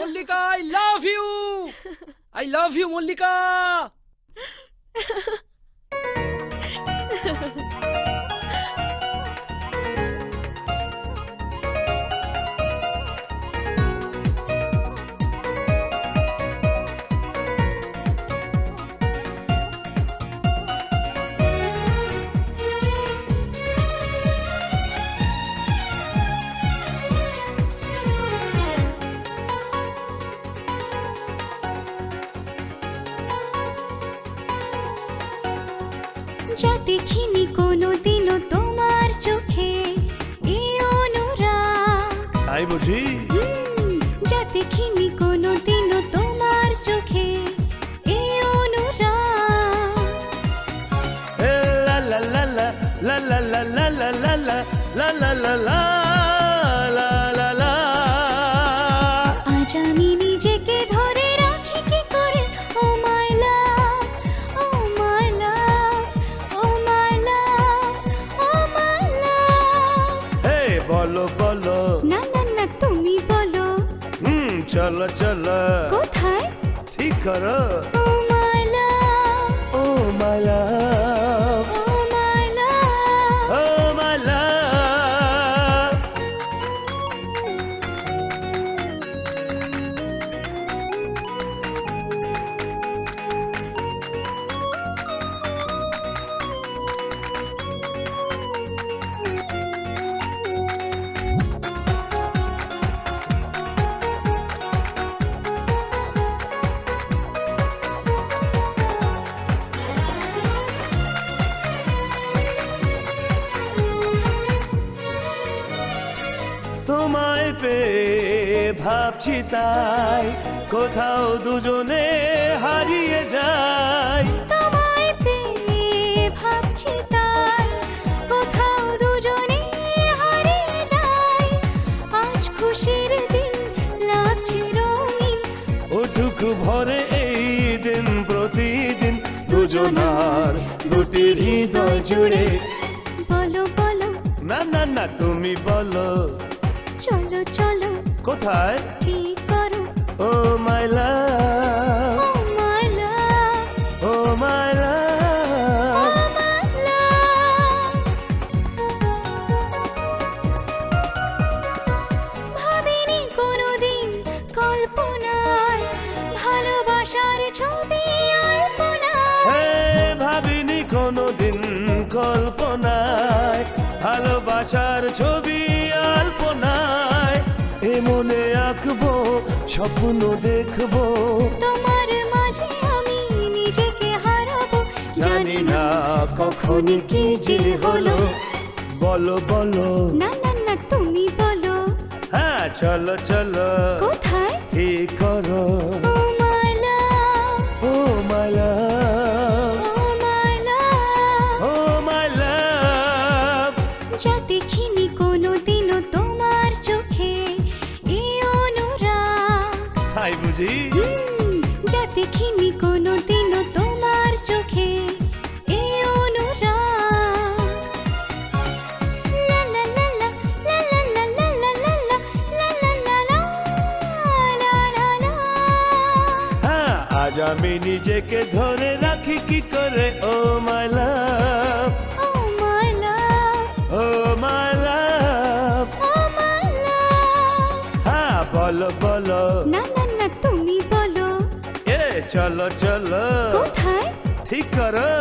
Mallika, I love you Mallika. যা দেখিনি কোনোদিনও তোমার চোখে এই অনুরাগ, তাই বুঝি? যা দেখিনি কোনোদিনও তোমার চোখে এই অনুরাগ। লা লা লা লা লা লা লা লা লা লা লা লা লা লা লা লা লা। আজ আমি নিজেকে ধরে রাখি কি করে, ও মাই লাভ, ও মাই লাভ, ও মাই লাভ, ও মাই লাভ। হে বলো বলো, না না না তুমি বলো, চলো চলো, কোথায়? ঠিক করো। ও মাই লাভ, ও মাই লাভ, ও মাই লাভ। ও মাই লাভ। তোমায় পেয়ে ভাবছি তাই, কোথাও দুজনে হারিয়ে যাই। তোমায় পেয়ে ভাবছি তাই, কোথাও দুজনে হারিয়ে যাই। আজ খুশির দিন লাগছে রঙিন, ওটুকু ভরে এই দিন প্রতিদিন, দুজনার দুটি হৃদয় জুড়ে। বলো বলো, না না না তুমি বলো, চলো চলো, কোথায়? ঠিক করো। ও মাই লাভ, ও মাই লাভ, ও মাই লাভ। ও মাই লাভ। ভাবিনি কোনোদিন কল্পনায় ভালোবাসার ছবি আলপনায়। হে ভাবিনি কোনোদিন কল্পনায়, ভালোবাসার ছবি আলপনায়। এ মনে আঁকবো, স্বপ্ন দেখবো, তোমার মাঝে আমি নিজেকে হারাবো। জানি না কখন কি যে হলো। বলো বলো, না না না তুমি বলো, হ্যাঁ চলো চলো, কোথায়? ঠিক করো। ও মাই লাভ, ও মাই লাভ, ও মাই লাভ। ও মাই লাভ। যা দেখিনি কোনোদিনও তোমার চোখে এই অনুরাগ, তাই বুঝি? যা দেখিনি কোনোদিনও তোমার চোখে এই অনুরাগ। লা লা লা লা লা লা লা লা লা লা লা লা লা লা লা লা লা। হ্যাঁ আজ আমি নিজেকে ধরে রাখি কি করে, ও মাই লাভ, ও মাই লাভ, ও মাই লাভ। ও মাই লাভ। হ্যাঁ বলো বলো, না না না তুমি বলো, এ চলো চলো, কোথায়? ঠিক করো।